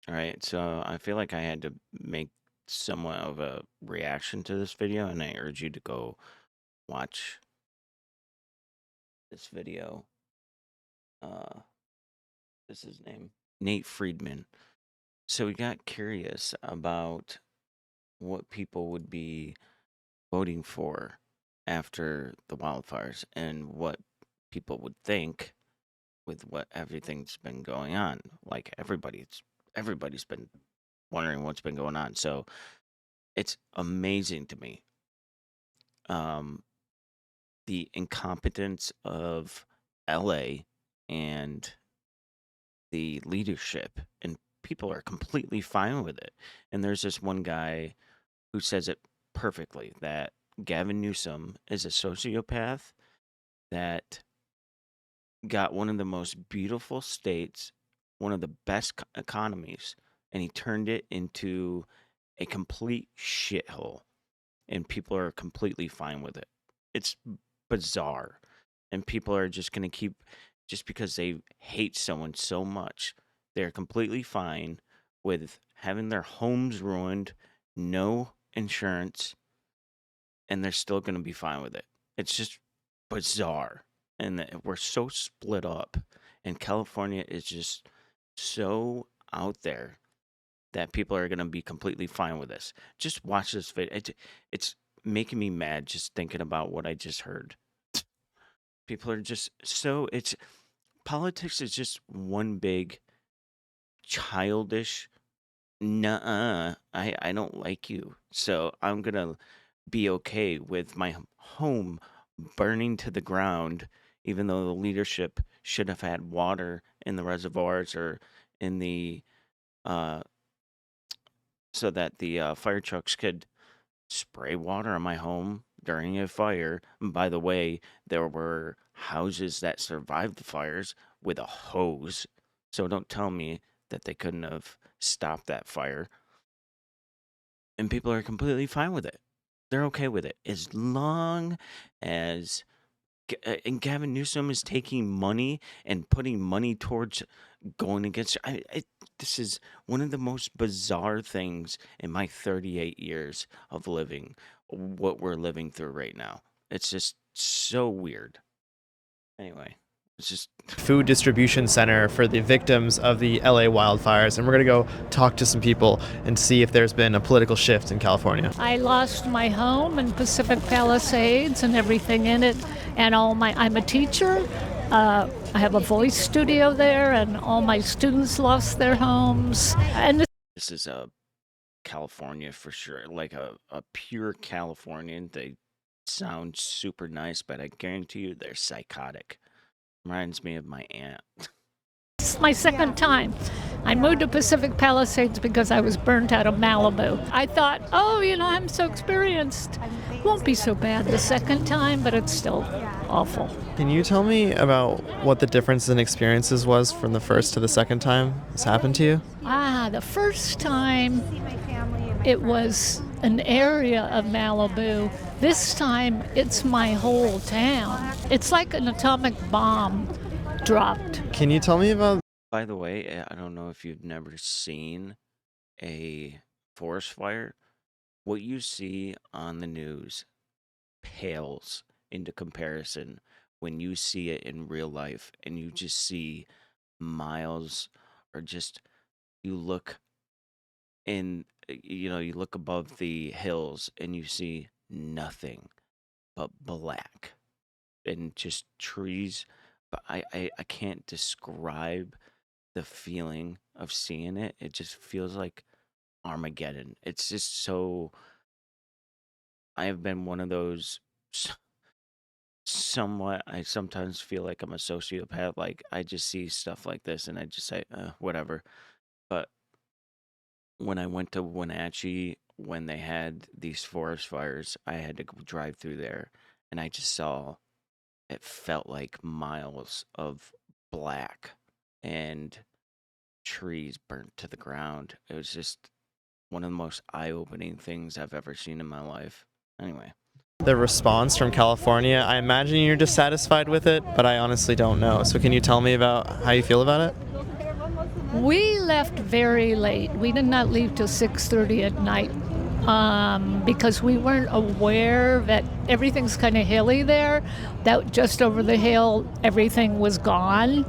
All right, so I feel like I had to make somewhat of a reaction to this video, and I urge you to go watch this video. Uh, this is his name, Nate Friedman. So we got curious about what people would be voting for after the wildfires and what people would think with what everything's been going on. Like everybody's been wondering what's been going on. So it's amazing to me, um, the incompetence of LA and the leadership, and people are completely fine with it. And there's this one guy who says it perfectly that Gavin Newsom is a sociopath that got one of the most beautiful states, one of the best economies, and he turned it into a complete shithole. And people are completely fine with it. It's bizarre. And people are just going to keep, just because they hate someone so much, they're completely fine with having their homes ruined, no insurance, and they're still going to be fine with it. It's just bizarre. And we're so split up. And California is just so out there that people are going to be completely fine with this. Just watch this video. It's making me mad just thinking about what I just heard. People are just so, it's politics is just one big childish, nuh-uh, I don't like you. So I'm going to be okay with my home burning to the ground, even though the leadership should have had water in the reservoirs or in the, uh, so that the fire trucks could spray water on my home during a fire. And by the way, there were houses that survived the fires with a hose. So don't tell me that they couldn't have stopped that fire. And people are completely fine with it. They're okay with it as long as and Gavin Newsom is taking money and putting money towards going against. This is one of the most bizarre things in my 38 years of living, what we're living through right now. It's just so weird. Anyway, it's just Food distribution center for the victims of the LA wildfires, and we're going to go talk to some people and see if there's been a political shift in California. I lost my home in Pacific Palisades and everything in it, and I'm a teacher. I have a voice studio there, and all my students lost their homes. And this is a California for sure, like a pure Californian. They sound super nice, but I guarantee you they're psychotic. Reminds me of my aunt. it's my second time. I moved to Pacific Palisades because I was burnt out of Malibu. I thought, oh, I'm so experienced. Won't be so bad the second time, but it's still awful. Can you tell me about what the difference in experiences was from the first to the second time this happened to you? The first time it was an area of Malibu. This time it's my whole town. It's like an atomic bomb dropped. Can you tell me about By the way, I don't know if you've never seen a forest fire. What you see on the news pales into comparison when you see it in real life and you just see miles, or just you look in, you look above the hills and you see nothing but black and just trees. But I can't describe the feeling of seeing it. It just feels like Armageddon. It's just so. I have been one of those. Somewhat, I sometimes feel like I'm a sociopath. Like I just see stuff like this and I just say, whatever. But when I went to Wenatchee, when they had these forest fires, I had to drive through there, and I just saw. It felt like miles of black and trees burnt to the ground. It was just one of the most eye-opening things I've ever seen in my life. Anyway. the response from California? I imagine you're dissatisfied with it, but I honestly don't know. So can you tell me about how you feel about it? We left very late. We did not leave till 6:30 at night because we weren't aware that everything's kind of hilly there. That just over the hill, everything was gone.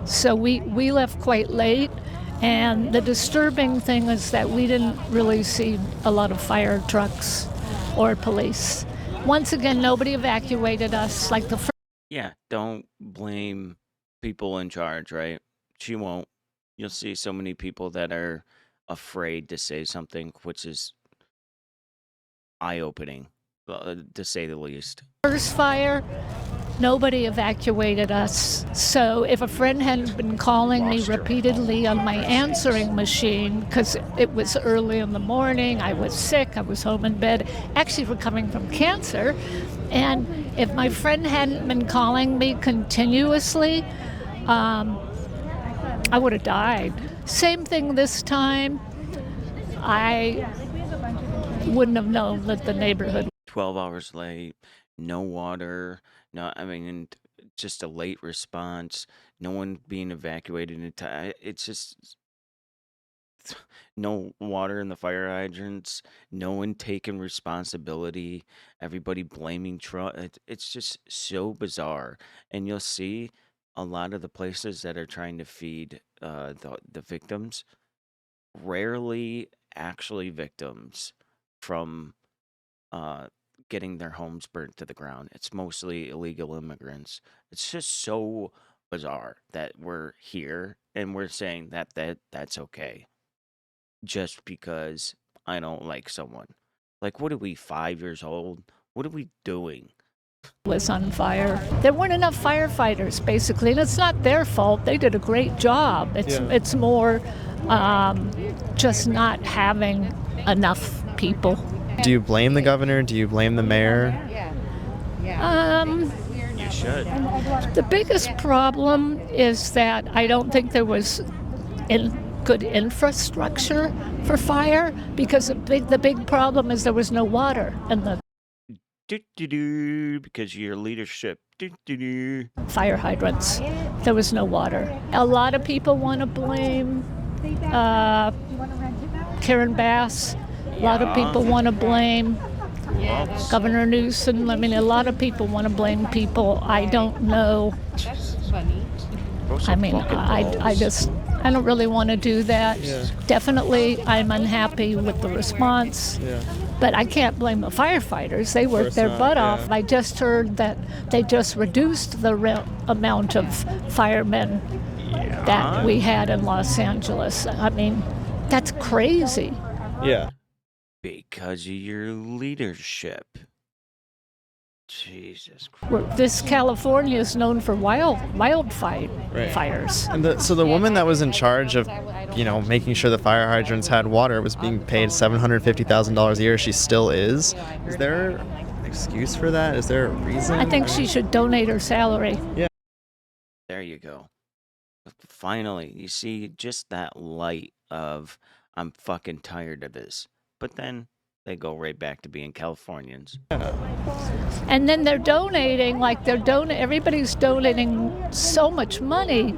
So we left quite late. And the disturbing thing is that we didn't really see a lot of fire trucks or police. Once again, nobody evacuated us. Like the first Yeah, don't blame people in charge, right? She won't. You'll see so many people that are afraid to say something, which is eye-opening, to say the least. first fire, nobody evacuated us. So if a friend hadn't been calling me repeatedly on my answering machine, because it was early in the morning, I was sick, I was home in bed, actually recovering from cancer, and if my friend hadn't been calling me continuously, I would have died. Same thing this time. I wouldn't have known that the neighborhood 12 hours late, no water, no, I mean, and just a late response, no one being evacuated in time. It's just no water in the fire hydrants, no one taking responsibility, everybody blaming Trump. It's just so bizarre. And you'll see a lot of the places that are trying to feed the victims, rarely actually victims from uh, getting their homes burnt to the ground. It's mostly illegal immigrants. It's just so bizarre that we're here and we're saying that's okay just because I don't like someone. Like, what are we, 5 years old? What are we doing? was on fire. There weren't enough firefighters, basically, and it's not their fault. They did a great job. It's more just not having enough people. Do you blame the governor? Do you blame the mayor? You should. The biggest problem is that I don't think there was good infrastructure for fire because the big problem is there was no water in the Because of your leadership. fire hydrants. There was no water. A lot of people want to blame Karen Bass. A lot of people want to blame Governor Newsom. I mean, a lot of people want to blame people. I don't know. I mean, I don't really want to do that. Yeah. Definitely, I'm unhappy with the response. Yeah. But I can't blame the firefighters. They worked their butt off. I just heard that they just reduced the amount of firemen that we had in Los Angeles. I mean, that's crazy. Yeah. Because of your leadership. Jesus Christ. This California is known for wildfires. So the woman that was in charge of, making sure the fire hydrants had water was being paid $750,000 a year. She still is. Is there an excuse for that? Is there a reason? I think she should donate her salary. Yeah. There you go. Finally, you see just that light of I'm fucking tired of this. But then they go right back to being Californians. And then they're donating, everybody's donating so much money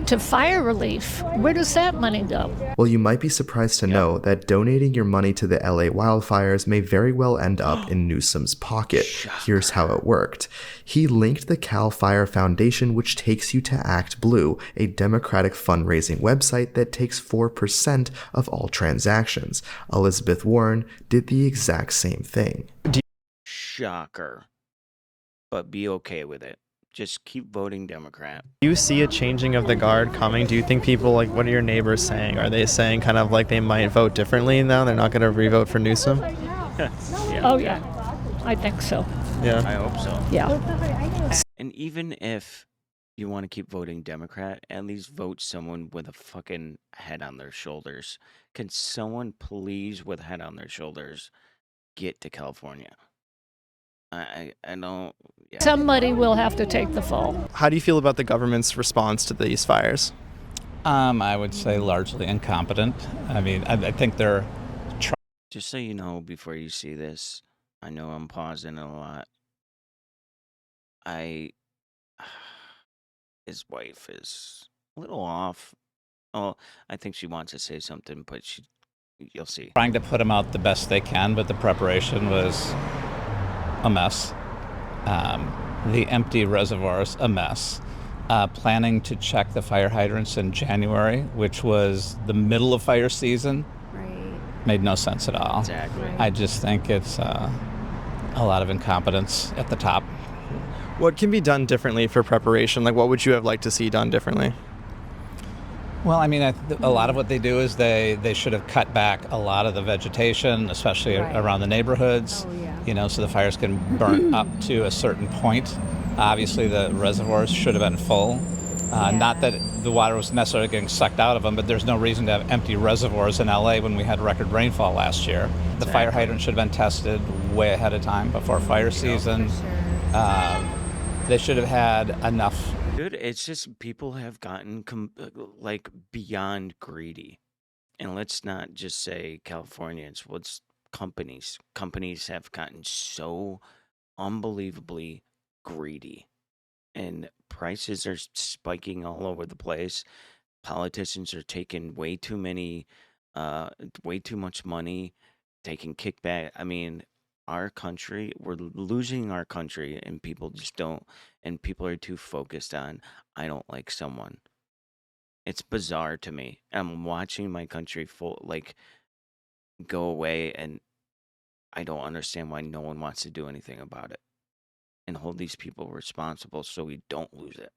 to fire relief. Where does that money go? Well, you might be surprised to know that donating your money to the LA wildfires may very well end up in Newsom's pocket. Here's how it worked. He linked the Cal Fire Foundation, which takes you to Act Blue, a Democratic fundraising website that takes 4% of all transactions. Elizabeth Warren did the exact same thing. Shocker. But be okay with it. Just keep voting Democrat. Do you see a changing of the guard coming? Do you think people, what are your neighbors saying? Are they saying kind of like they might vote differently now? They're not going to re-vote for Newsom? Yeah. Oh, yeah. I think so. Yeah. I hope so. Yeah. And even if you want to keep voting Democrat, at least vote someone with a fucking head on their shoulders. Can someone please, with a head on their shoulders, get to California? I don't. Yeah. Somebody will have to take the fall. How do you feel about the government's response to these fires? I would say largely incompetent. I mean, I think they're Just so you know, before you see this, I know I'm pausing a lot. His wife is a little off Oh, I think she wants to say something, but you'll see. Trying to put them out the best they can, but the preparation was a mess. The empty reservoirs, a mess. Planning to check the fire hydrants in January, which was the middle of fire season, made no sense at all. Exactly. I just think it's a lot of incompetence at the top. What can be done differently for preparation? Like, what would you have liked to see done differently? Well, I mean, a lot of what they do is they should have cut back a lot of the vegetation, especially around the neighborhoods, so the fires can burn up to a certain point. Obviously, the reservoirs should have been full. Not that the water was necessarily getting sucked out of them, but there's no reason to have empty reservoirs in LA when we had record rainfall last year. The fire hydrant should have been tested way ahead of time before fire season. They should have had enough. Dude, it's just people have gotten like beyond greedy. And let's not just say Californians. What's companies? Companies have gotten so unbelievably greedy. And prices are spiking all over the place. Politicians are taking way too much money, taking kickback. I mean, our country, we're losing our country, and people just don't, and people are too focused on, I don't like someone. It's bizarre to me. I'm watching my country go away, and I don't understand why no one wants to do anything about it and hold these people responsible so we don't lose it.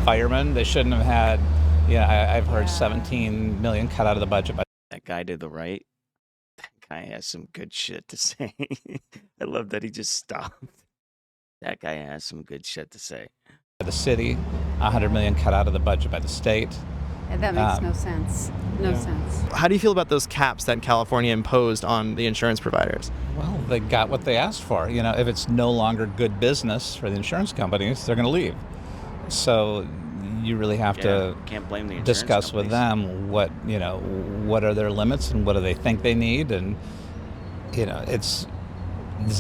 Firemen, they shouldn't have had, I've heard 17 million cut out of the budget. That guy to the right, that guy has some good shit to say. I love that he just stopped. That guy has some good shit to say. The city, 100 million cut out of the budget by the state. That makes no sense. No sense. How do you feel about those caps that California imposed on the insurance providers? Well, they got what they asked for. If it's no longer good business for the insurance companies, they're going to leave. So you really have to can't blame the insurance discuss with them what are their limits and what do they think they need, and it's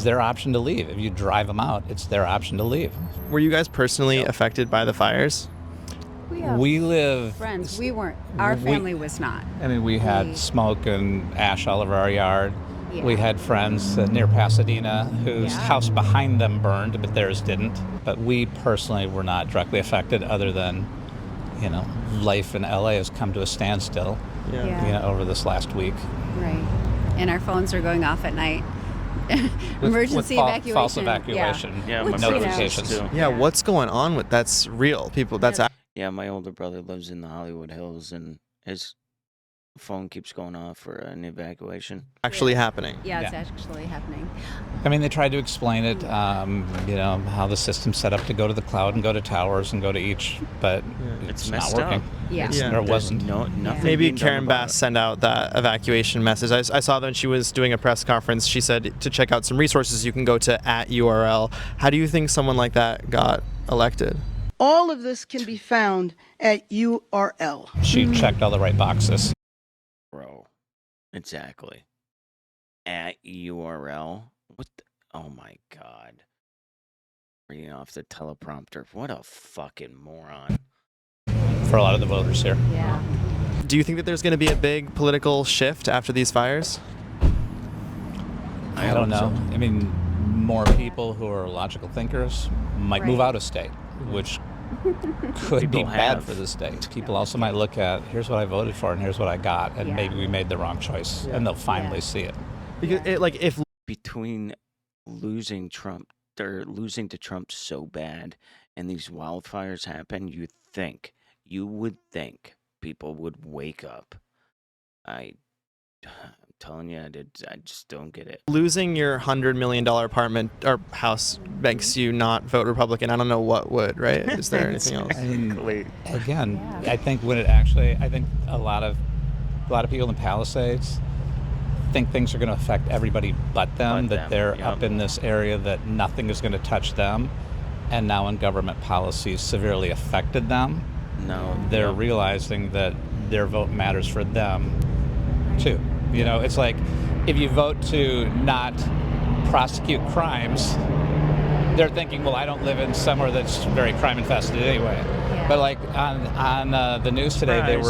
their option to leave. If you drive them out, it's their option to leave. Were you guys personally affected by the fires? We live friends. We weren't. Our family was not. I mean, we had smoke and ash all over our yard. Yeah. We had friends near Pasadena whose house behind them burned, but theirs didn't. But we personally were not directly affected, other than, life in LA has come to a standstill. Over this last week. Right, and our phones are going off at night. Emergency evacuation. False evacuation. Yeah, with notifications. Yeah, what's going on with that's real? People, that's yeah. My older brother lives in the Hollywood Hills, and his phone keeps going off for an evacuation. Actually happening. Yeah, it's actually happening. I mean, they tried to explain it, how the system's set up to go to the cloud and go to towers and go to each, but it's not working. Or it wasn't. Nothing. Maybe Karen Bass sent out that evacuation message. I saw that when she was doing a press conference, she said to check out some resources you can go to @URL. How do you think someone like that got elected? All of this can be found at URL. She checked all the right boxes. Bro, exactly. @URL. Oh my God. Reading off the teleprompter. What a fucking moron. For a lot of the voters here. Yeah. Do you think that there's going to be a big political shift after these fires? I don't know. I mean, more people who are logical thinkers might move out of state, which could be bad for the state. People also might look at, here's what I voted for and here's what I got, and maybe we made the wrong choice, and they'll finally see it. Because if between losing Trump, they're losing to Trump so bad, and these wildfires happen, you would think people would wake up. I'm telling you, I just don't get it. Losing your $100 million apartment or house makes you not vote Republican. I don't know what would, right? Is there anything else? I mean, again, I think I think a lot of people in the Palisades think things are going to affect everybody but them, that they're up in this area, that nothing is going to touch them, and now when government policies severely affected them, they're realizing that their vote matters for them too. It's like if you vote to not prosecute crimes, they're thinking, well, I don't live in somewhere that's very crime infested anyway. But like on the news today,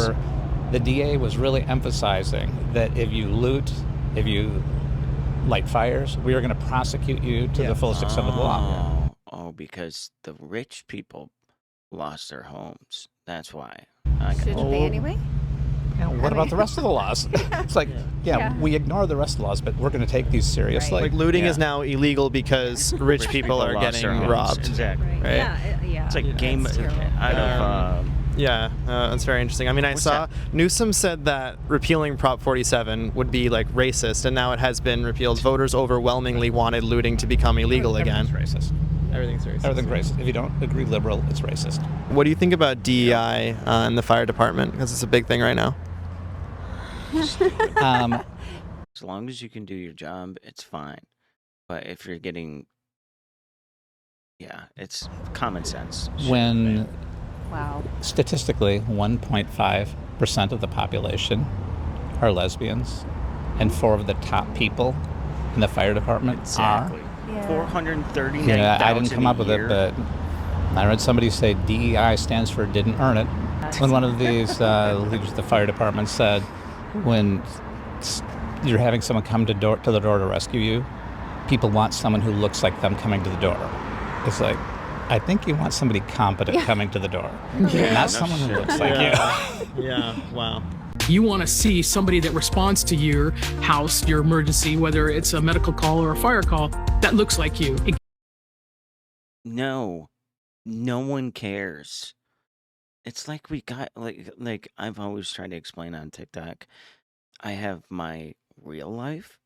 the DA was really emphasizing that if you light fires, we are going to prosecute you to the fullest extent of the law. Oh, because the rich people lost their homes. That's why. Shouldn't they anyway? What about the rest of the laws? It's like, we ignore the rest of the laws, but we're going to take these seriously. Like looting is now illegal because rich people are lost getting their homes. robbed. Exactly. Right? Yeah. It's like game out of. That's very interesting. I mean, I saw Newsom said that repealing Prop 47 would be like racist, and now it has been repealed. Voters overwhelmingly wanted looting to become illegal again. Everything's racist. Everything's racist. Everything's racist. If you don't agree liberal, it's racist. What do you think about DEI in the fire department? Because it's a big thing right now. As long as you can do your job, it's fine. But if you're getting, it's common sense. When Wow. statistically 1.5% of the population are lesbians, and 4 of the top people in the fire department Exactly. Yeah. 439,000 I didn't come up with it, but I read somebody say DEI stands for didn't earn it. When one of these leaders of the fire department said, when you're having someone come to the door to rescue you, people want someone who looks like them coming to the door. It's like, I think you want somebody competent coming to the door, not someone who looks like you. Wow. You want to see somebody that responds to your house, your emergency, whether it's a medical call or a fire call, that looks like you. No one cares. It's like we got like I've always tried to explain on TikTok. I have my real life,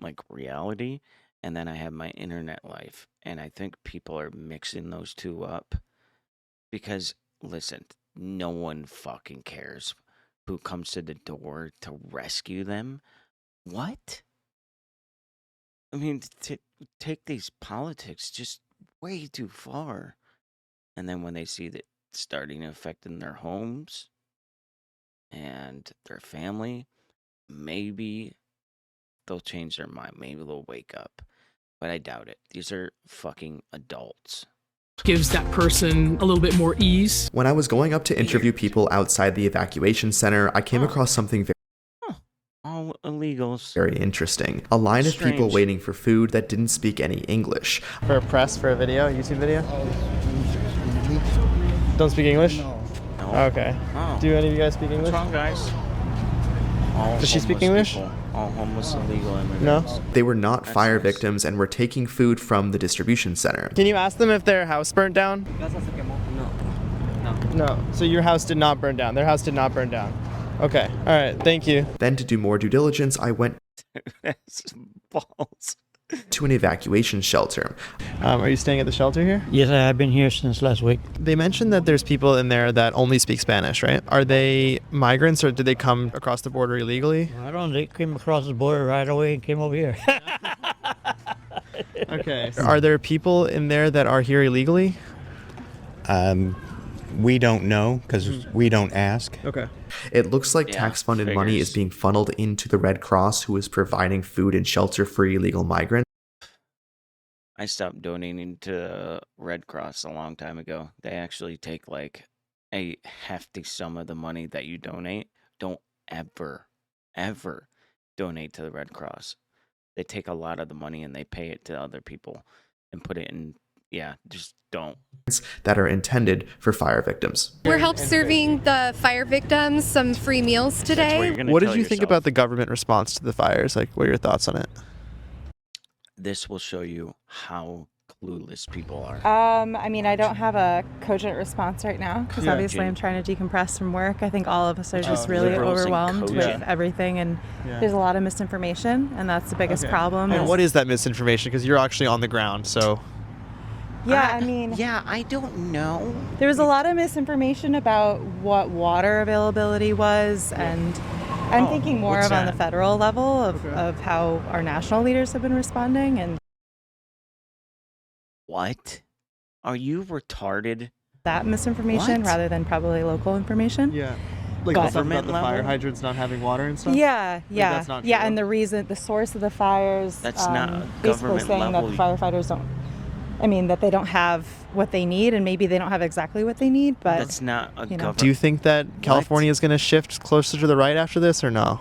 like reality, and then I have my internet life. And I think people are mixing those two up because listen, no one fucking cares who comes to the door to rescue them. What? I mean, take these politics just way too far. And then when they see that starting to affect in their homes and their family, maybe they'll change their mind. Maybe they'll wake up. But I doubt it. These are fucking adults. Gives that person a little bit more ease. When I was going up to interview people outside the evacuation center, I came across something All illegals. very interesting. A line of people Strange. waiting for food that didn't speak any English. For a press, for a video, YouTube video? Don't speak English? No. Okay. Oh. Do any of you guys speak English? What's wrong, guys? All Does she speak homeless English? people, all homeless illegal immigrants. No? They were not That's fire nice. victims and were taking food from the distribution center. Can you ask them if their house burnt down? No. So your house did not burn down. Their house did not burn down. Okay. All right. Thank you. Then, to do more due diligence, I went That's balls. to an evacuation shelter. Are you staying at the shelter here? Yes, I have been here since last week. They mentioned that there's people in there that only speak Spanish, right? Are they migrants or did they come across the border illegally? I don't know, they came across the border right away and came over here. Okay. Are there people in there that are here illegally? We don't know because we don't ask. Okay. It looks like Yeah, tax-funded money is figures. being funneled into the Red Cross, who is providing food and shelter for illegal migrants. I stopped donating to Red Cross a long time ago. They actually take like a hefty sum of the money that you donate. Don't ever donate to the Red Cross. They take a lot of the money and they pay it to other people and put it in. Yeah, just don't. That are intended for fire victims. We're help serving the fire victims some free meals That's what today. you're gonna What did tell you think yourself. about the government response to the fires? Like, what are your thoughts on it? This will show you how clueless people are. I mean, I don't have a cogent response right now because Yeah. obviously I'm trying to decompress from work. I think all of us are just really Liberals and overwhelmed with cogent. everything, and Yeah. there's a lot of misinformation, and that's the biggest problem. And is- what is that misinformation? Because you're actually on the ground, so. Yeah, I mean, Yeah, I don't know. there was a lot of misinformation about what water availability was, and I'm thinking more what's of on the that? federal level of how our national leaders have been responding, and What? Are you retarded? that misinformation What? rather than probably local information. Yeah. Like But- the stuff about Government the fire level? hydrants not having water and stuff? Yeah, yeah, that's not yeah, true. and the source of the fires. That's not basically government saying level. that the firefighters don't. I mean, that they don't have what they need, and maybe they don't have exactly what they need, but That's not a government. Do you think that California is going to shift closer to the right after this, or no?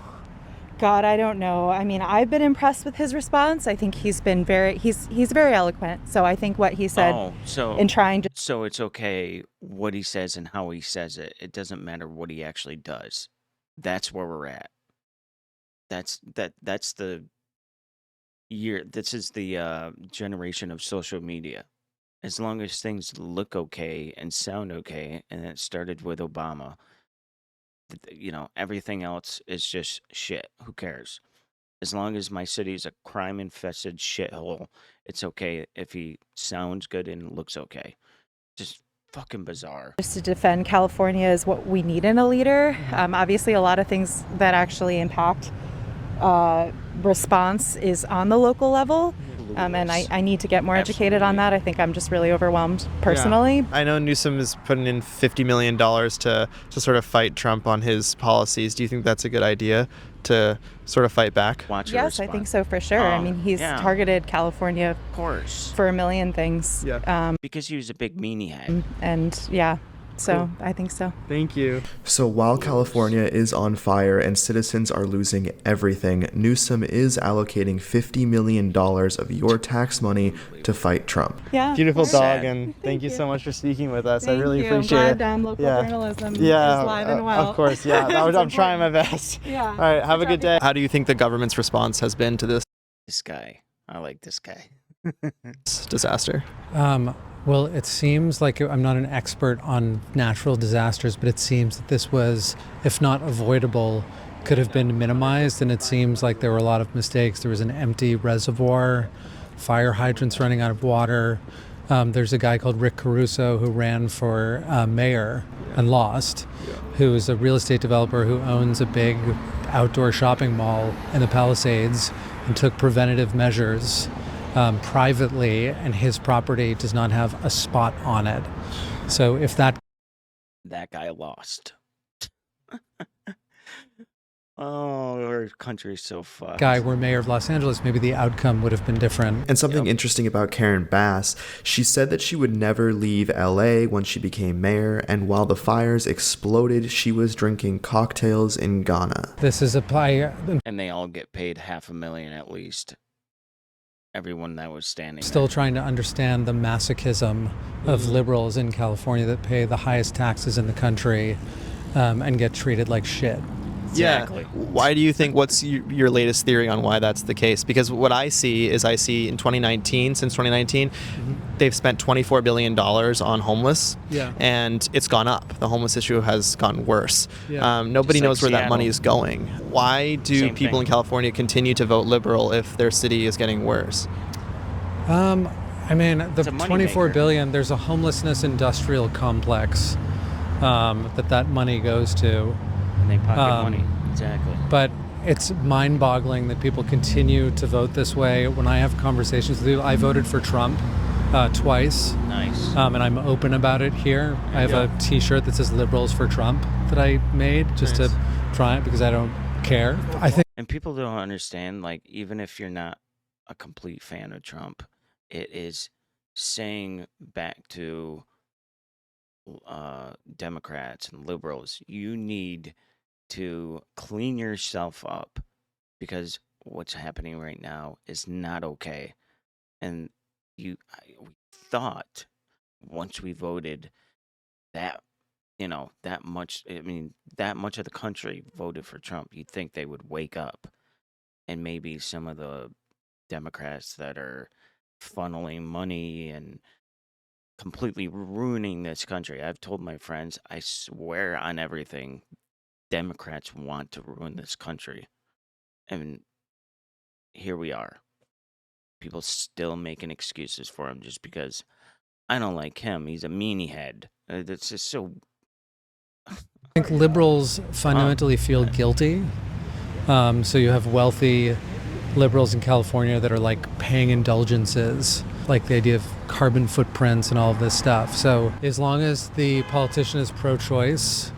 God, I don't know. I mean, I've been impressed with his response. I think he's been he's very eloquent. So I think what he said in trying to... So it's okay what he says and how he says it. It doesn't matter what he actually does. That's where we're at. That's the year. This is the generation of social media. As long as things look okay and sound okay, and it started with Obama, everything else is just shit. Who cares? As long as my city is a crime-infested shithole, it's okay if he sounds good and looks okay. Just fucking bizarre. Just to defend California is what we need in a leader. Obviously, a lot of things that actually impact response is on the local level. And I need to get more educated on that. I think I'm just really overwhelmed personally. Yeah. I know Newsom is putting in $50 million to sort of fight Trump on his policies. Do you think that's a good idea to sort of fight back? Yes, I think so for sure. I mean, he's targeted California, of course, for a million things. Yeah. Because he was a big meanie head. And yeah. So Cool. I think so. Thank you. So while California is on fire and citizens are losing everything, Newsom is allocating $50 million of your tax money to fight Trump. Yeah. Beautiful dog, Sad. and thank you so much for speaking with us. I Thank really you. appreciate it. I'm glad local journalism is Yeah, alive and well. of course, yeah. I'm trying my best. Yeah. All right, have a good day. How do you think the government's response has been to this This guy. I like this guy. disaster? Well, it seems like I'm not an expert on natural disasters, but it seems that this was, if not avoidable, could have been minimized. And it seems like there were a lot of mistakes. There was an empty reservoir, fire hydrants running out of water. There's a guy called Rick Caruso who ran for mayor and lost, who is a real estate developer who owns a big outdoor shopping mall in the Palisades and took preventative measures privately, and his property does not have a spot on it. So if that guy lost. Oh, our country's so fucked. guy were mayor of Los Angeles, maybe the outcome would have been different. And something interesting about Karen Bass, she said that she would never leave LA when she became mayor, and while the fires exploded, she was drinking cocktails in Ghana. This is a fire. And they all get paid $500,000 at least. Everyone that was standing Still there. trying to understand the masochism of liberals in California that pay the highest taxes in the country and get treated like shit. Exactly. Yeah. Why do you think, what's your latest theory on why that's the case? Because what I see is since 2019, they've spent $24 billion on homeless, and it's gone up. The homeless issue has gotten worse. Nobody knows where that money is going. Why do people in California continue to vote liberal if their city is getting worse? I mean, the $24 billion, there's a homelessness industrial complex that money goes to. And they pocket money. Exactly. But it's mind-boggling that people continue to vote this way. When I have conversations with you, I voted for Trump twice. Nice. And I'm open about it here. I have a T-shirt that says "Liberals for Trump" that I made just to try it because I don't care. I think. And people don't understand, like, even if you're not a complete fan of Trump, it is saying back to Democrats and liberals, you need to clean yourself up because what's happening right now is not okay. And we thought once we voted that much of the country voted for Trump, you'd think they would wake up. And maybe some of the Democrats that are funneling money and completely ruining this country. I've told my friends, I swear on everything, Democrats want to ruin this country. And here we are. People still making excuses for him just because I don't like him. He's a meanie head. That's just so... I think liberals fundamentally feel guilty. So you have wealthy liberals in California that are like paying indulgences, like the idea of carbon footprints and all of this stuff. So as long as the politician is pro-choice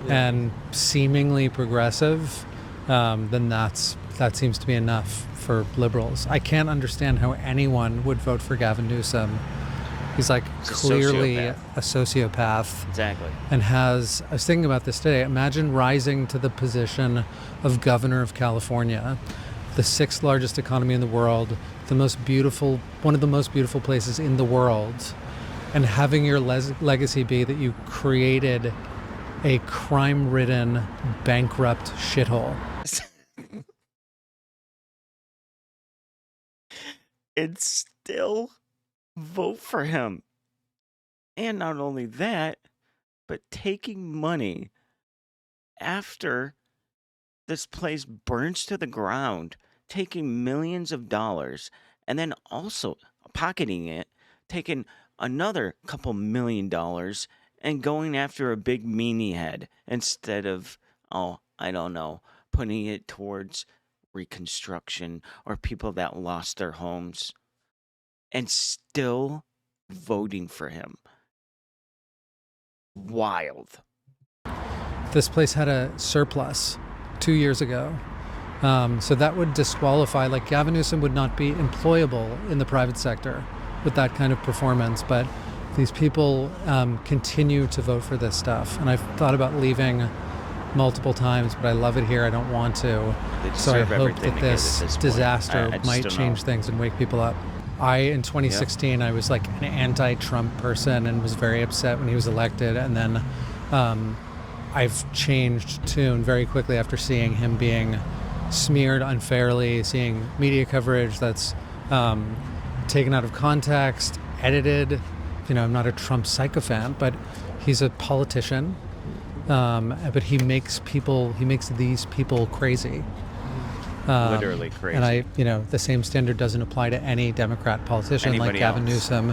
and seemingly progressive, then that seems to be enough for liberals. I can't understand how anyone would vote for Gavin Newsom He's like He's a clearly sociopath. a sociopath. Exactly. And I was thinking about this today. Imagine rising to the position of governor of California, the 6th largest economy in the world, one of the most beautiful places in the world, and having your legacy be that you created a crime-ridden, bankrupt shithole. And still vote for him. And not only that, but taking money after this place burns to the ground, taking millions of dollars, and then also pocketing it, taking another couple $1,000,000 and going after a big meanie head instead of, oh, I don't know, putting it towards reconstruction or people that lost their homes, and still voting for him. Wild. This place had a surplus 2 years ago. So that would disqualify, like Gavin Newsom would not be employable in the private sector with that kind of performance. But these people continue to vote for this stuff. And I've thought about leaving multiple times, but I love it here. I don't want to. So I hope that this disaster might change things and wake people up. In 2016, I was like an anti-Trump person and was very upset when he was elected. And then I've changed tune very quickly after seeing him being smeared unfairly, seeing media coverage that's taken out of context, edited. I'm not a Trump sycophant, but he's a politician. But he makes these people crazy. Literally crazy. And the same standard doesn't apply to any Democrat politician like Gavin Newsom,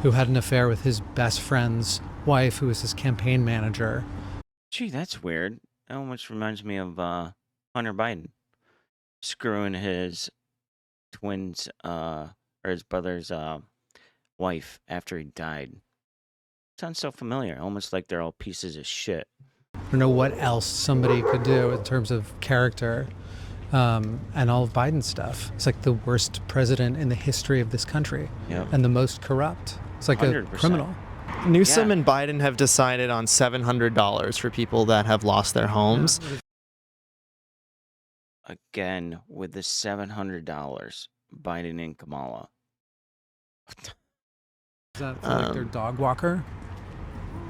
who had an affair with his best friend's wife, who was his campaign manager. Gee, that's weird. That almost reminds me of Hunter Biden screwing his twins or his brother's wife after he died. Sounds so familiar, almost like they're all pieces of shit. I don't know what else somebody could do in terms of character. And all of Biden's stuff. It's like the worst president in the history of this country, and the most corrupt. It's like 100%. A criminal. Newsom and Biden have decided on $700 for people that have lost their homes. Again, with the $700, Biden and Kamala. Is that for like their dog walker?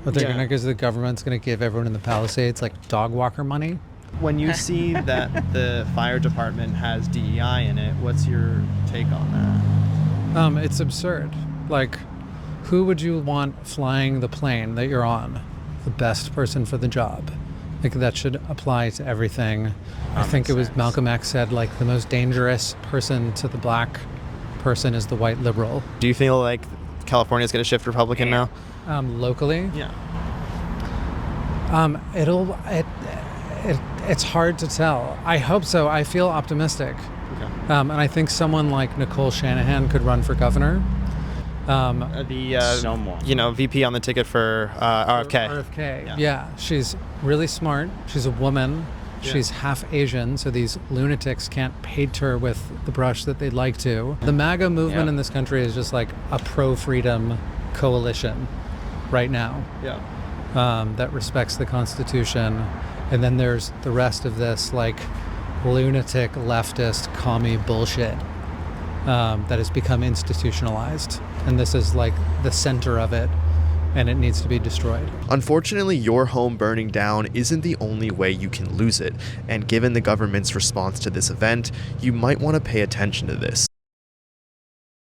What they're gonna, because the government's gonna give everyone in the Palisades like dog walker money? When you see that the fire department has DEI in it, what's your take on that? It's absurd. Like, who would you want flying the plane that you're on? The best person for the job. Like, that should apply to everything. I think it was Malcolm X said, like, the most dangerous person to the black person is the white liberal. Do you feel like California's going to shift Republican now? Locally? Yeah. It's hard to tell. I hope so. I feel optimistic. Okay. And I think someone like Nicole Shanahan could run for governor. VP on the ticket for RFK. RFK, yeah. She's really smart. She's a woman. Yeah. She's half Asian, so these lunatics can't paint her with the brush that they'd like to. The MAGA movement in this country is just like a pro-freedom coalition right now. Yeah. That respects the Constitution. And then there's the rest of this like lunatic leftist commie bullshit that has become institutionalized. And this is like the center of it, and it needs to be destroyed. Unfortunately, your home burning down isn't the only way you can lose it. And given the government's response to this event, you might want to pay attention to this.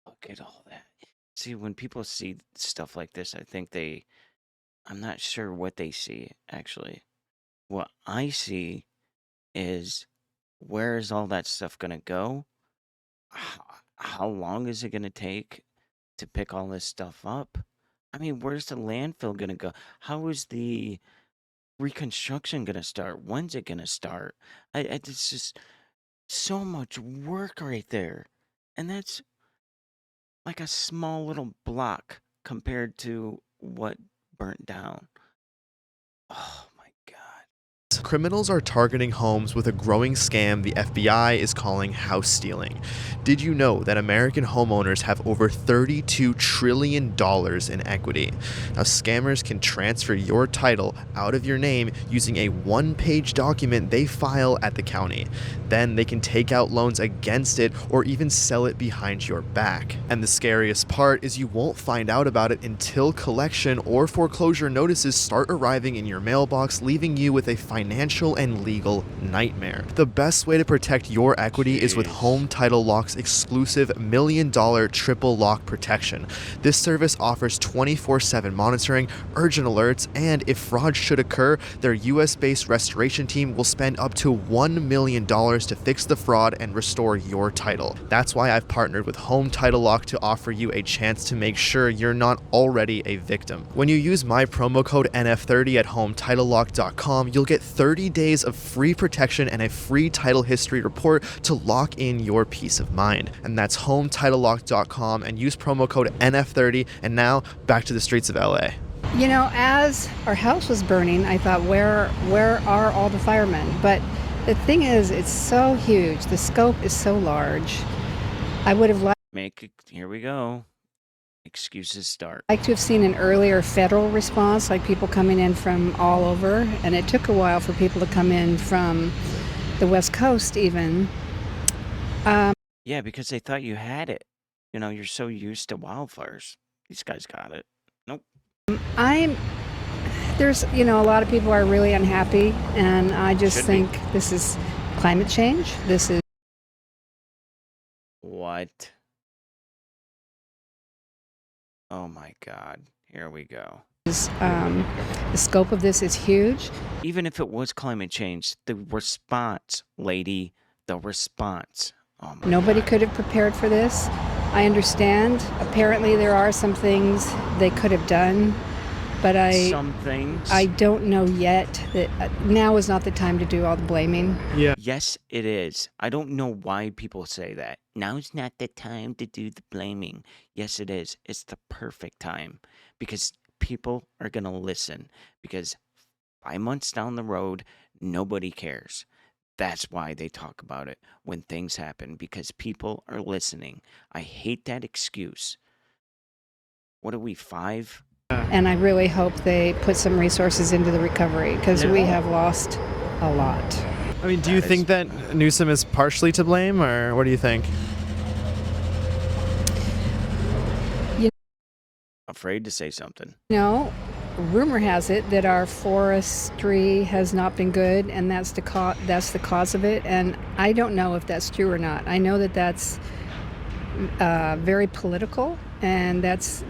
Look at all that. See, when people see stuff like this, I think I'm not sure what they see, actually. What I see is, where is all that stuff going to go? How long is it going to take to pick all this stuff up? I mean, where's the landfill going to go? How is the reconstruction going to start? When's it going to start? It's just so much work right there. And that's like a small little block compared to what burnt down. Oh my God. list. Criminals are targeting homes with a growing scam the FBI is calling house stealing. Did you know that American homeowners have over $32 trillion in equity? Now, scammers can transfer your title out of your name using a one-page document they file at the county. Then they can take out loans against it or even sell it behind your back. And the scariest part is you won't find out about it until collection or foreclosure notices start arriving in your mailbox, leaving you with a financial and legal nightmare. The best way to protect your equity is with Home Title Lock's exclusive $1 million triple lock protection. This service offers 24/7 monitoring, urgent alerts, and if fraud should occur, their US-based restoration team will spend up to $1 million to fix the fraud and restore your title. That's why I've partnered with Home Title Lock to offer you a chance to make sure you're not already a victim. When you use my promo code NF30 at HometitleLock.com, you'll get 30 days of free protection and a free title history report to lock in your peace of mind. And that's HometitleLock.com, and use promo code NF30. And now, back to the streets of LA. You know, as our house was burning, I thought, where are all the firemen? But the thing is, it's so huge. The scope is so large. I would have Here we go. Excuses start. liked to have seen an earlier federal response, like people coming in from all over. And it took a while for people to come in from the West Coast even. Yeah, because they thought you had it. You know, you're so used to wildfires. These guys got it. Nope. There's, a lot of people are really unhappy, and I just Should be. think this is climate change. This is What? Oh my God. Here we go. the scope of this is huge. Even if it was climate change, the response, lady, the response. Oh my Nobody God. could have prepared for this. I understand. Apparently, there are some things they could have done, but Some things. I don't know yet that now is not the time to do all the blaming. Yeah. Yes, it is. I don't know why people say that. Now's not the time to do the blaming. Yes, it is. It's the perfect time because people are going to listen because 5 months down the road, nobody cares. That's why they talk about it when things happen because people are listening. I hate that excuse. What are we, 5? And I really hope they put some resources into the recovery because we have lost a lot. I mean, do you think that Newsom is partially to blame, or what do you think? Afraid to say something. Rumor has it that our forestry has not been good, and that's the cause of it. And I don't know if that's true or not. I know that that's very political, and that's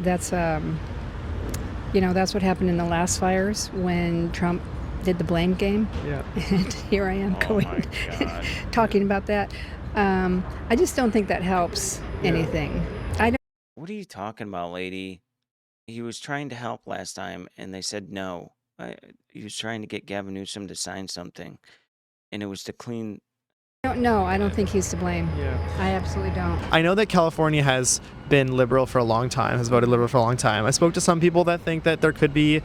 what happened in the last fires when Trump did the blame game. Yeah. And here I am talking about that. I just don't think that helps anything. What are you talking about, lady? He was trying to help last time, and they said no. He was trying to get Gavin Newsom to sign something, and it was to clean. I don't think he's to blame. Yeah. I absolutely don't. I know that California has been liberal for a long time, has voted liberal for a long time. I spoke to some people that think that there could be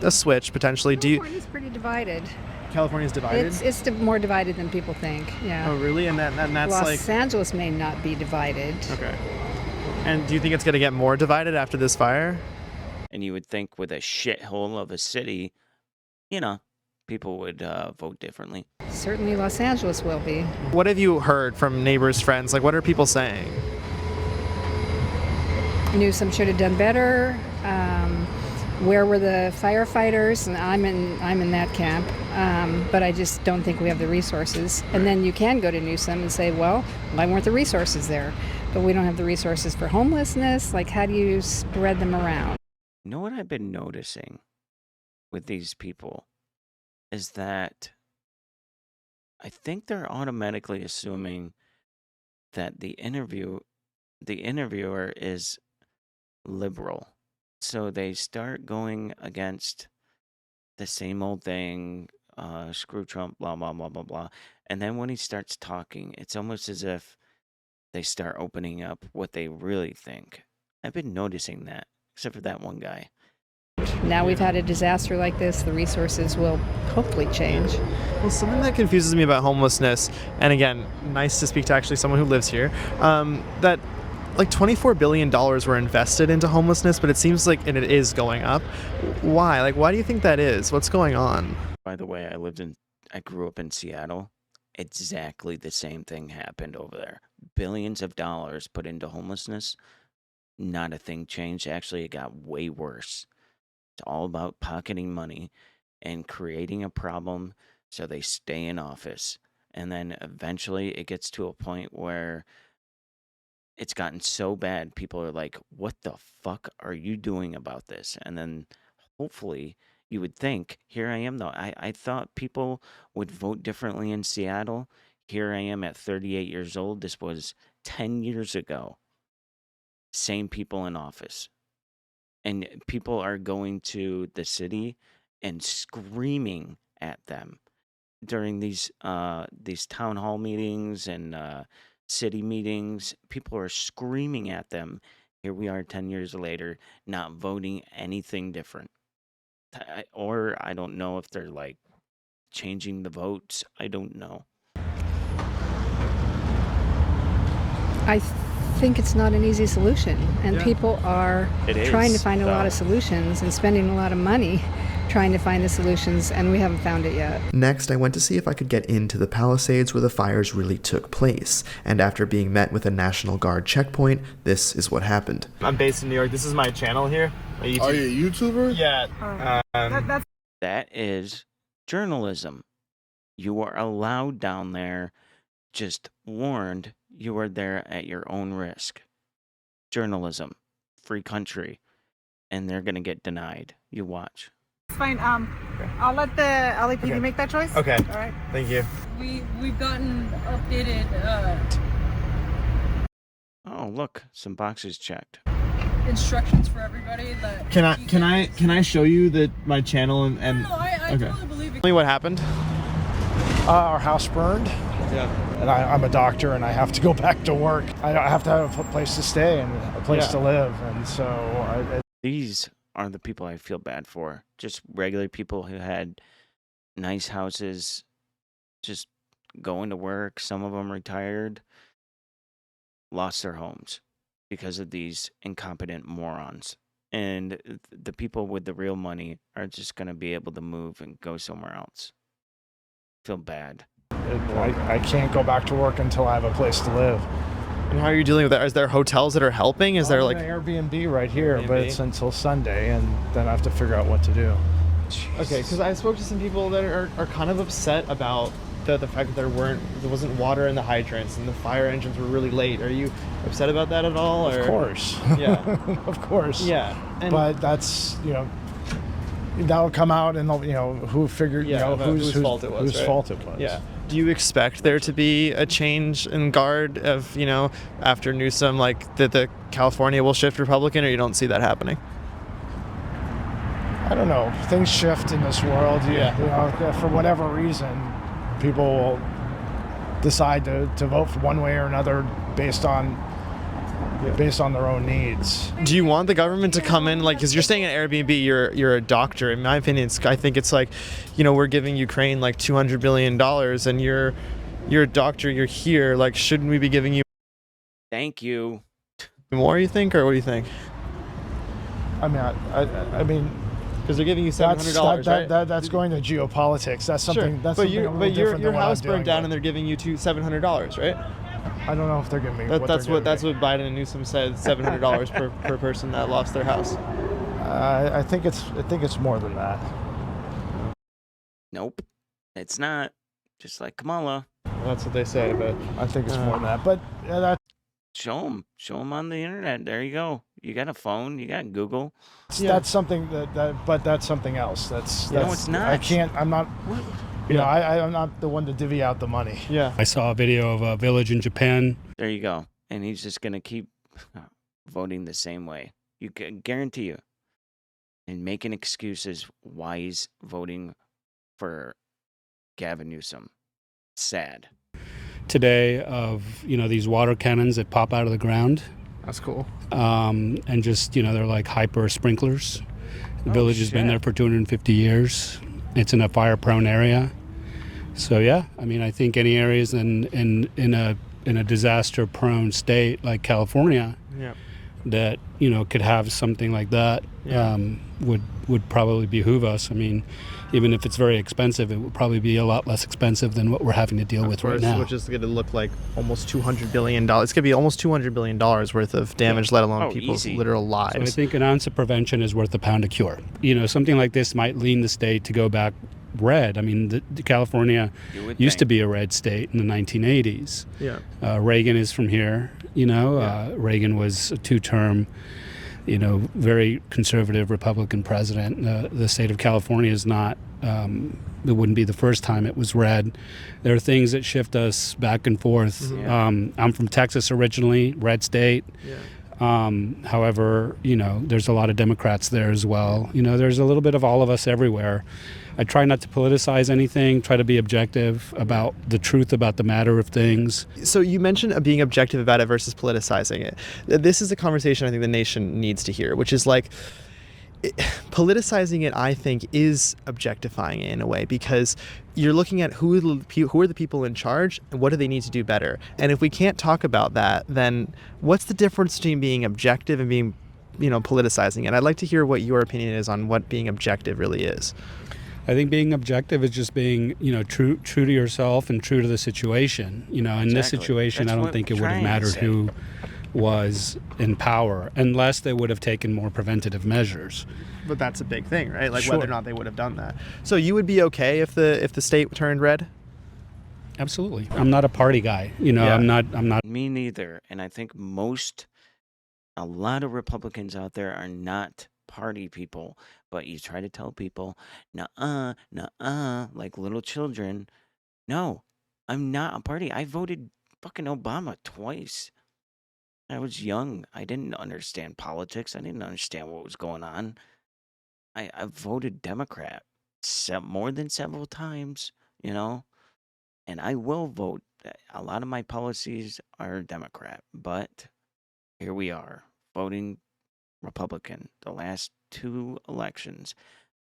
a switch potentially. California's pretty divided. California's divided? It's more divided than people think. Yeah. Oh, really? And that's Los Angeles may not be divided. Okay. And do you think it's going to get more divided after this fire? And you would think with a shithole of a city, people would vote differently. Certainly Los Angeles will be. What have you heard from neighbors, friends? Like, what are people saying? Newsom should have done better. Where were the firefighters? And I'm in that camp, but I just don't think we have the resources. And then you can go to Newsom and say, well, why weren't the resources there? But we don't have the resources for homelessness. Like, how do you spread them around? You know what I've been noticing with these people is that I think they're automatically assuming that the interviewer is liberal. So they start going against the same old thing, screw Trump, blah, blah, blah, blah, blah. And then when he starts talking, it's almost as if they start opening up what they really think. I've been noticing that, except for that one guy. Now we've had a disaster like this, the resources will hopefully change. Well, something that confuses me about homelessness, and again, nice to speak to actually someone who lives here, that like $24 billion were invested into homelessness, but it seems like it is going up. Why? Like, why do you think that is? What's going on? By the way, I grew up in Seattle. Exactly the same thing happened over there. Billions of dollars put into homelessness. Not a thing changed. Actually, it got way worse. It's all about pocketing money and creating a problem so they stay in office. And then eventually it gets to a point where it's gotten so bad, people are like, what the fuck are you doing about this? And then hopefully you would think, here I am though. I thought people would vote differently in Seattle. Here I am at 38 years old. This was 10 years ago. Same people in office. And people are going to the city and screaming at them during these town hall meetings and city meetings. People are screaming at them. Here we are 10 years later, not voting anything different. Or I don't know if they're like changing the votes. I don't know. I think it's not an easy solution, and people are trying to find a lot of solutions and spending a lot of money trying to find the solutions, and we haven't found it yet. Next, I went to see if I could get into the Palisades where the fires really took place, and after being met with a National Guard checkpoint, this is what happened. I'm based in New York. This is my channel here. Are you a YouTuber? Yeah. That is journalism. You are allowed down there, just warned, you are there at your own risk. Journalism, free country, and they're going to get denied. You watch. It's fine. I'll let LAPD make that choice. Okay. All right. Thank you. We've gotten updated Oh, look, some boxes checked. instructions for everybody that. Can I show you my channel and No, I totally believe it. Tell me what happened. Our house burned. Yeah. And I'm a doctor and I have to go back to work. I have to have a place to stay and a place to live, and so These are the people I feel bad for. Just regular people who had nice houses, just going to work. Some of them retired, lost their homes because of these incompetent morons. And the people with the real money are just going to be able to move and go somewhere else. Feel bad. I can't go back to work until I have a place to live. And how are you dealing with that? Is there hotels that are helping? Is there like an Airbnb right here, Airbnb? but it's until Sunday, and then I have to figure out what to do. Okay, because I spoke to some people that are kind of upset about the fact that there wasn't water in the hydrants and the fire engines were really late. Are you upset about that at all? Or? Of course. Yeah. Of course. Yeah. But that's, that'll come out, and who figured, whose fault it was. Whose fault it was. Yeah. Do you expect there to be a change in guard of, after Newsom, like that the California will shift Republican, or you don't see that happening? I don't know. Things shift in this world. For whatever reason, people will decide to vote for one way or another based on their own needs. Do you want the government to come in, because you're staying at Airbnb, you're a doctor. In my opinion, I think it's like, we're giving Ukraine like $200 billion, and you're a doctor, you're here. Like, shouldn't we be giving you Thank you. more? You think, or what do you think? I mean, because they're giving you $700, right? That's going to geopolitics. That's something. Sure. That's but something your house burned down, and they're giving you $700, right? I don't know if they're giving me. That's what Biden and Newsom said. $700 per person that lost their house. I think it's more than that. Nope, it's not. Just like Kamala. That's what they say, but I think it's more than that. But show them on the internet. There you go. You got a phone. You got Google. That's something but that's something else. No, it's not. I can't. I'm not. I'm not the one to divvy out the money. Yeah. I saw a video of a village in Japan. There you go. And he's just going to keep voting the same way. You can guarantee you. And making excuses why he's voting for Gavin Newsom. Sad. Today of, these water cannons that pop out of the ground. That's cool. And just, they're like hyper sprinklers. The village has been there for 250 years. It's in a fire-prone area. So yeah, I mean, I think any areas in a disaster-prone state like California that could have something like that would probably behoove us. I mean, even if it's very expensive, it would probably be a lot less expensive than what we're having to deal with right now. Which is going to look like almost $200 billion. It's going to be almost $200 billion worth of damage, let alone people's literal lives. So I think an ounce of prevention is worth a pound of cure. Something like this might lean the state to go back red. I mean, California used to be a red state in the 1980s. Yeah. Reagan is from here. Reagan was a two-term, very conservative Republican president. The state of California is not. It wouldn't be the first time it was red. There are things that shift us back and forth. Mm-hmm. I'm from Texas originally, red state. However, there's a lot of Democrats there as well. There's a little bit of all of us everywhere. I try not to politicize anything, try to be objective about the truth about the matter of things. So you mentioned being objective about it versus politicizing it. This is a conversation I think the nation needs to hear, which is like, politicizing it, I think, is objectifying it in a way, because you're looking at who are the people in charge and what do they need to do better. And if we can't talk about that, then what's the difference between being objective and being, politicizing it? I'd like to hear what your opinion is on what being objective really is. I think being objective is just being, true to yourself and true to the situation. In this situation, I don't think it would have mattered who was in power unless they would have taken more preventative measures. But that's a big thing, right? Like whether or not they would have done that. So you would be okay if the state turned red? Absolutely. I'm not a party guy. I'm not. Me neither. And I think a lot of Republicans out there are not party people, but you try to tell people, nuh-uh, like little children, no, I'm not a party. I voted fucking Obama twice. I was young. I didn't understand politics. I didn't understand what was going on. I voted Democrat more than several times, and I will vote. A lot of my policies are Democrat, but here we are voting Republican the last 2 elections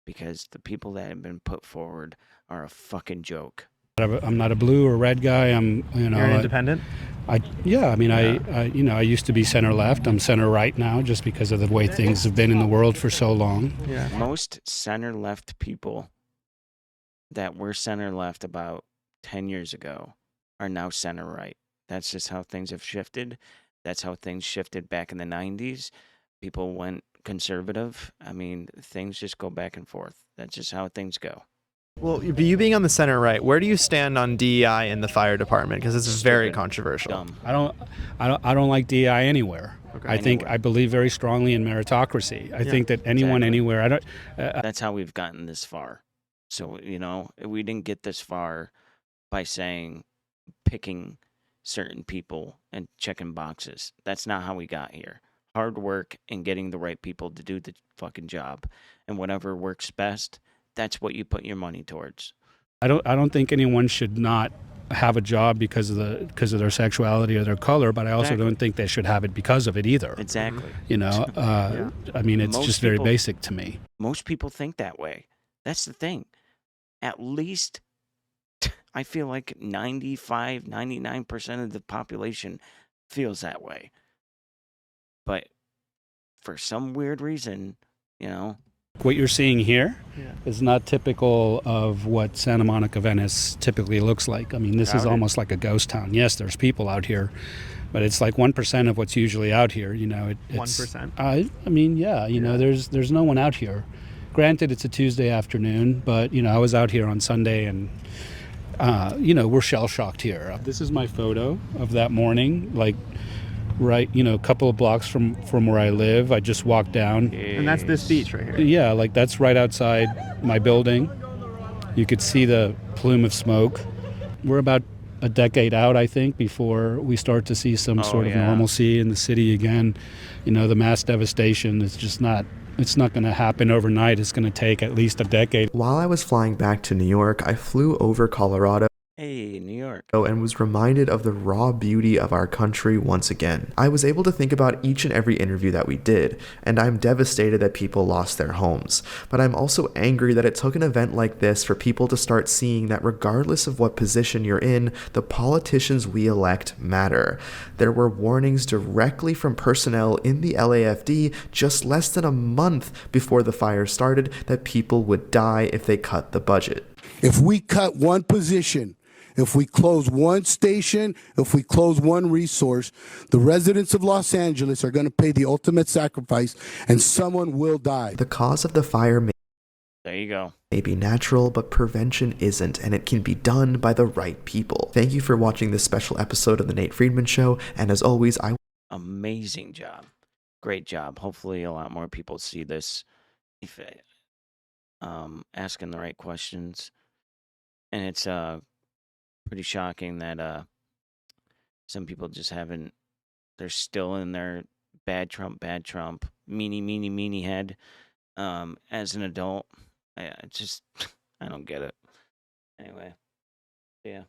because the people that have been put forward are a fucking joke. I'm not a blue or red guy. You're an independent? I used to be center left. I'm center right now just because of the way things have been in the world for so long. Yeah. Most center left people that were center left about 10 years ago are now center right. That's just how things have shifted. That's how things shifted back in the 90s. People went conservative. I mean, things just go back and forth. That's just how things go. Well, you being on the center right, where do you stand on DEI in the fire department? Because it's very controversial. Dumb. I don't like DEI anywhere. Okay. I believe very strongly in meritocracy. I think that anyone anywhere. That's how we've gotten this far. So we didn't get this far by picking certain people and checking boxes. That's not how we got here. Hard work and getting the right people to do the fucking job, and whatever works best, that's what you put your money towards. I don't think anyone should not have a job because of their sexuality or their color, but I also don't think they should have it because of it either. Exactly. I mean, it's just very basic to me. Most people think that way. That's the thing. At least I feel like 95, 99% of the population feels that way. But for some weird reason, what you're seeing here is not typical of what Santa Monica, Venice typically looks like. I mean, this is almost like a ghost town. Yes, there's people out here, but it's like 1% of what's usually out here. 1%? I mean, there's no one out here. Granted, it's a Tuesday afternoon, but, I was out here on Sunday and, we're shell-shocked here. This is my photo of that morning, right, a couple of blocks from where I live. I just walked down. And that's this beach right here? Yeah, that's right outside my building. You could see the plume of smoke. We're about a decade out, I think, before we start to see some sort of normalcy in the city again. The mass devastation is just it's not going to happen overnight. It's going to take at least a decade. While I was flying back to New York, I flew over Colorado Hey, New York. And was reminded of the raw beauty of our country once again. I was able to think about each and every interview that we did, and I'm devastated that people lost their homes. But I'm also angry that it took an event like this for people to start seeing that regardless of what position you're in, the politicians we elect matter. There were warnings directly from personnel in the LAFD just less than a month before the fire started that people would die if they cut the budget. If we cut one position, if we close one station, if we close one resource, the residents of Los Angeles are going to pay the ultimate sacrifice, and someone will die. The cause of the fire There you go. may be natural, but prevention isn't, and it can be done by the right people. Thank you for watching this special episode of The Nate Friedman Show, and as always, Amazing job. Great job. Hopefully a lot more people see this. If asking the right questions. And it's pretty shocking that some people just haven't, they're still in their bad Trump, meanie head. As an adult, I don't get it. Anyway, yeah.